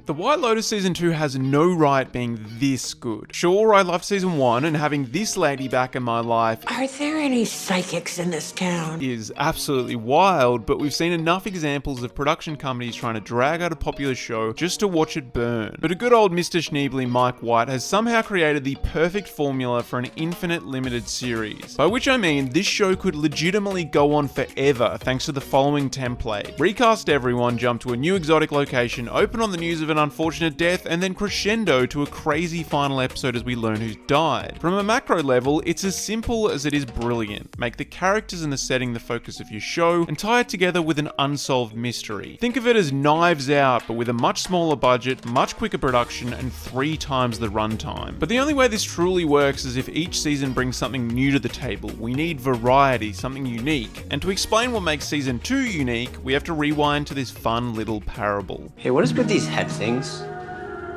The White Lotus Season 2 has no right being this good. Sure, I loved Season 1, and having this lady back in my life Are there any psychics in this town? is absolutely wild, but we've seen enough examples of production companies trying to drag out a popular show just to watch it burn. But a good old Mr. Schneebly Mike White has somehow created the perfect formula for an infinite limited series. By which I mean, this show could legitimately go on forever thanks to the following template. Recast everyone, jump to a new exotic location, open on the news of an unfortunate death, and then crescendo to a crazy final episode as we learn who's died. From a macro level, it's as simple as it is brilliant. Make the characters and the setting the focus of your show, and tie it together with an unsolved mystery. Think of it as Knives Out, but with a much smaller budget, much quicker production, and 3 times the runtime. But the only way this truly works is if each season brings something new to the table. We need variety, something unique. And to explain what makes Season 2 unique, we have to rewind to this fun little parable. Hey, what is with these head things?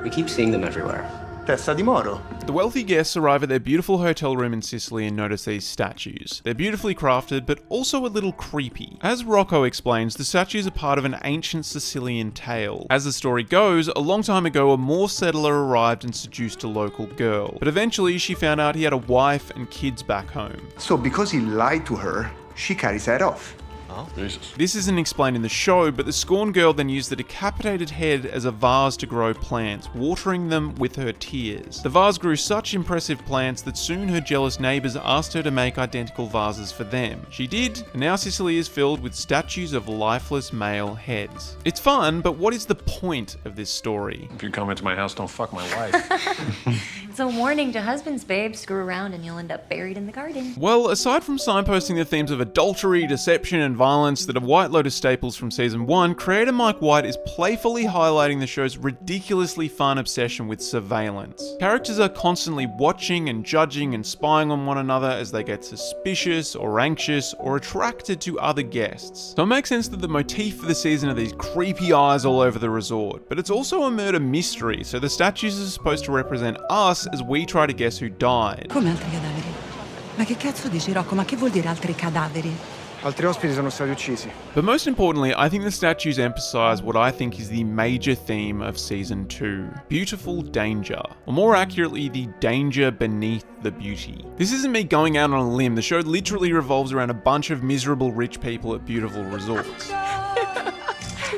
We keep seeing them everywhere. Testa di Moro. The wealthy guests arrive at their beautiful hotel room in Sicily and notice these statues. They're beautifully crafted, but also a little creepy. As Rocco explains, the statues are part of an ancient Sicilian tale. As the story goes, a long time ago a Moor settler arrived and seduced a local girl. But eventually she found out he had a wife and kids back home. So because he lied to her, she cut his head off. Oh, Jesus. This isn't explained in the show, but the scorned girl then used the decapitated head as a vase to grow plants, watering them with her tears. The vase grew such impressive plants that soon her jealous neighbours asked her to make identical vases for them. She did, and now Sicily is filled with statues of lifeless male heads. It's fun, but what is the point of this story? If you come into my house, don't fuck my wife. It's a warning to husbands, babe. Screw around and you'll end up buried in the garden. Well, aside from signposting the themes of adultery, deception, and violence that are White Lotus staples from Season 1, creator Mike White is playfully highlighting the show's ridiculously fun obsession with surveillance. Characters are constantly watching and judging and spying on one another as they get suspicious or anxious or attracted to other guests. So it makes sense that the motif for the season are these creepy eyes all over the resort, but it's also a murder mystery, so the statues are supposed to represent us as we try to guess who died. Come altri cadaveri? Ma che cazzo dici, Rocco? Ma che vuol dire altri cadaveri? Altri ospiti sono stati uccisi. But most importantly, I think the statues emphasize what I think is the major theme of Season 2. Beautiful danger. Or more accurately, the danger beneath the beauty. This isn't me going out on a limb, the show literally revolves around a bunch of miserable rich people at beautiful resorts.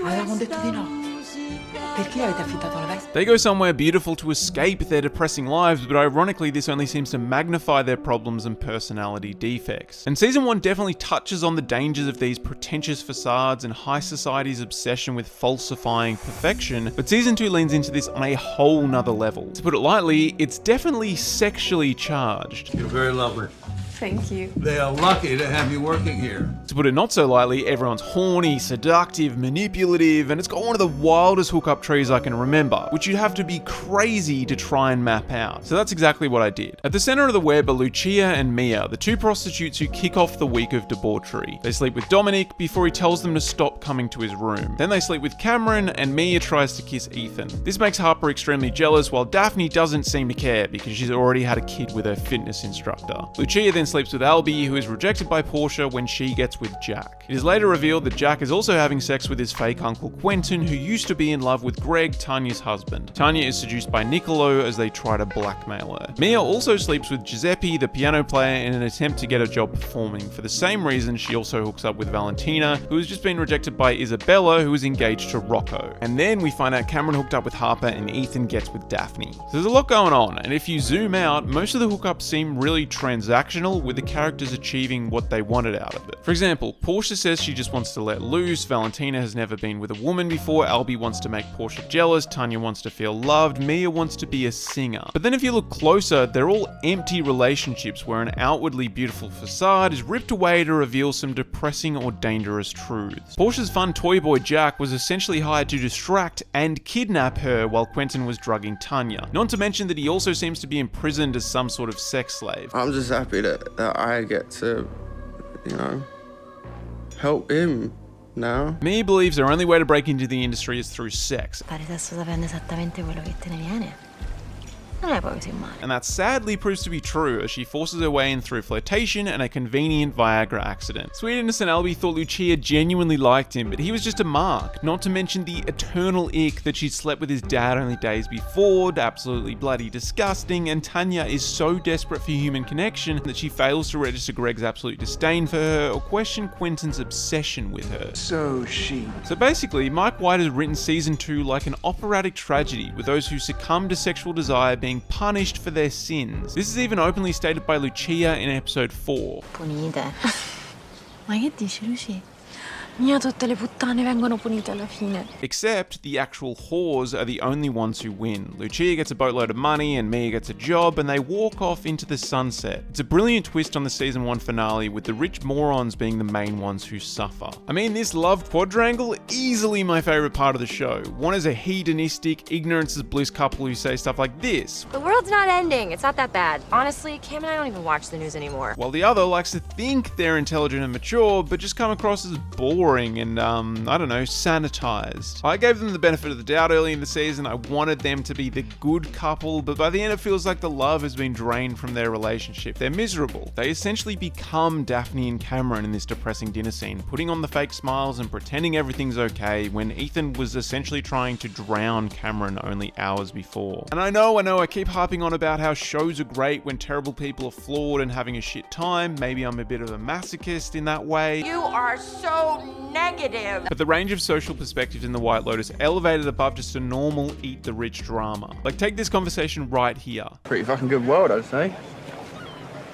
Avevamo detto di no. Perché avete affittato la veste? They go somewhere beautiful to escape their depressing lives, but ironically this only seems to magnify their problems and personality defects. And Season 1 definitely touches on the dangers of these pretentious facades and high society's obsession with falsifying perfection, but Season 2 leans into this on a whole nother level. To put it lightly, it's definitely sexually charged. You're very lovely. Thank you. They are lucky to have you working here. To put it not so lightly, everyone's horny, seductive, manipulative, and it's got one of the wildest hookup trees I can remember, which you'd have to be crazy to try and map out. So that's exactly what I did. At the center of the web are Lucia and Mia, the 2 prostitutes who kick off the week of debauchery. They sleep with Dominic before he tells them to stop coming to his room. Then they sleep with Cameron, and Mia tries to kiss Ethan. This makes Harper extremely jealous, while Daphne doesn't seem to care because she's already had a kid with her fitness instructor. Lucia then sleeps with Albie, who is rejected by Portia when she gets with Jack. It is later revealed that Jack is also having sex with his fake uncle Quentin, who used to be in love with Greg, Tanya's husband. Tanya is seduced by Niccolo as they try to blackmail her. Mia also sleeps with Giuseppe, the piano player, in an attempt to get a job performing. For the same reason, she also hooks up with Valentina, who has just been rejected by Isabella, who is engaged to Rocco. And then we find out Cameron hooked up with Harper and Ethan gets with Daphne. So there's a lot going on, and if you zoom out, most of the hookups seem really transactional, with the characters achieving what they wanted out of it. For example, Portia says she just wants to let loose, Valentina has never been with a woman before, Albie wants to make Portia jealous, Tanya wants to feel loved, Mia wants to be a singer. But then if you look closer, they're all empty relationships where an outwardly beautiful facade is ripped away to reveal some depressing or dangerous truths. Portia's fun toy boy Jack was essentially hired to distract and kidnap her while Quentin was drugging Tanya. Not to mention that he also seems to be imprisoned as some sort of sex slave. I'm just happy that I get to, help him now. Mia believes her only way to break into the industry is through sex. Pare adesso sapendo esattamente quello che te ne viene. Non è poi così male. And that sadly proves to be true as she forces her way in through flirtation and a convenient Viagra accident. Sweet Innocent Albie thought Lucia genuinely liked him, but he was just a mark, not to mention the eternal ick that she'd slept with his dad only days before, absolutely bloody disgusting, and Tanya is so desperate for human connection that she fails to register Greg's absolute disdain for her or question Quentin's obsession with her. So basically, Mike White has written season 2 like an operatic tragedy, with those who succumb to sexual desire being punished for their sins. This is even openly stated by Lucia in episode 4. Punite. Ma che dici, Lucy? Mia, tutte le puttane vengono punite alla fine. Except the actual whores are the only ones who win. Lucia gets a boatload of money and Mia gets a job and they walk off into the sunset. It's a brilliant twist on the season 1 finale with the rich morons being the main ones who suffer. I mean, this love quadrangle, easily my favourite part of the show. One is a hedonistic, ignorance is bliss couple who say stuff like this. The world's not ending. It's not that bad. Honestly, Cam and I don't even watch the news anymore. While the other likes to think they're intelligent and mature, but just come across as boring and, I don't know, sanitized. I gave them the benefit of the doubt early in the season. I wanted them to be the good couple, but by the end it feels like the love has been drained from their relationship. They're miserable. They essentially become Daphne and Cameron in this depressing dinner scene, putting on the fake smiles and pretending everything's okay when Ethan was essentially trying to drown Cameron only hours before. And I know, I keep harping on about how shows are great when terrible people are flawed and having a shit time. Maybe I'm a bit of a masochist in that way. You are so negative. But the range of social perspectives in The White Lotus elevated above just a normal eat the rich drama. Like, take this conversation right here. Pretty fucking good world, I'd say.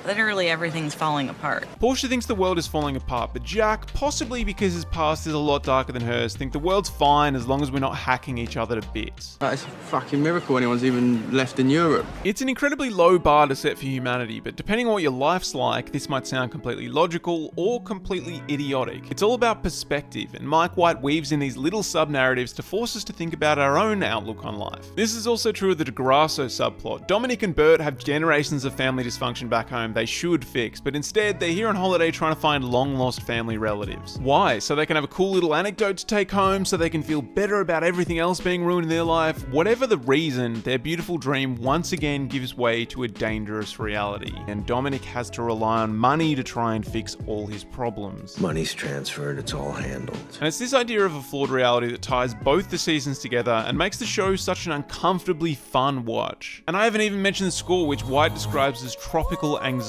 Literally everything's falling apart. Portia thinks the world is falling apart, but Jack, possibly because his past is a lot darker than hers, think the world's fine as long as we're not hacking each other to bits. It's a fucking miracle anyone's even left in Europe. It's an incredibly low bar to set for humanity, but depending on what your life's like, this might sound completely logical or completely idiotic. It's all about perspective, and Mike White weaves in these little sub-narratives to force us to think about our own outlook on life. This is also true of the DeGrasso subplot. Dominic and Bert have generations of family dysfunction back home they should fix, but instead they're here on holiday trying to find long-lost family relatives. Why? So they can have a cool little anecdote to take home, so they can feel better about everything else being ruined in their life. Whatever the reason, their beautiful dream once again gives way to a dangerous reality, and Dominic has to rely on money to try and fix all his problems. Money's transferred, it's all handled. And it's this idea of a flawed reality that ties both the seasons together and makes the show such an uncomfortably fun watch. And I haven't even mentioned the score, which White describes as tropical anxiety.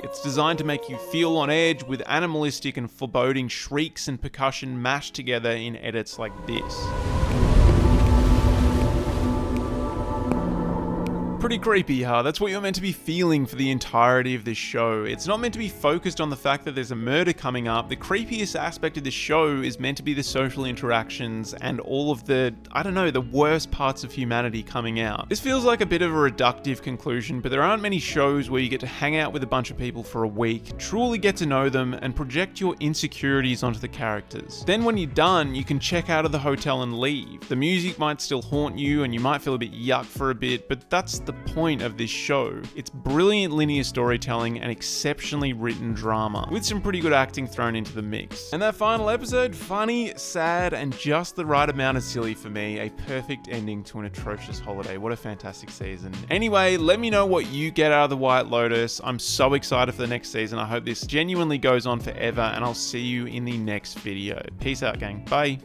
It's designed to make you feel on edge with animalistic and foreboding shrieks and percussion mashed together in edits like this. Pretty creepy, huh? That's what you're meant to be feeling for the entirety of this show. It's not meant to be focused on the fact that there's a murder coming up. The creepiest aspect of this show is meant to be the social interactions and all of the, I don't know, the worst parts of humanity coming out. This feels like a bit of a reductive conclusion, but there aren't many shows where you get to hang out with a bunch of people for a week, truly get to know them, and project your insecurities onto the characters. Then when you're done, you can check out of the hotel and leave. The music might still haunt you and you might feel a bit yuck for a bit, but that's the point of this show. It's brilliant linear storytelling and exceptionally written drama, with some pretty good acting thrown into the mix. And that final episode, funny, sad, and just the right amount of silly for me. A perfect ending to an atrocious holiday. What a fantastic season. Anyway, let me know what you get out of The White Lotus. I'm so excited for the next season. I hope this genuinely goes on forever, and I'll see you in the next video. Peace out, gang. Bye.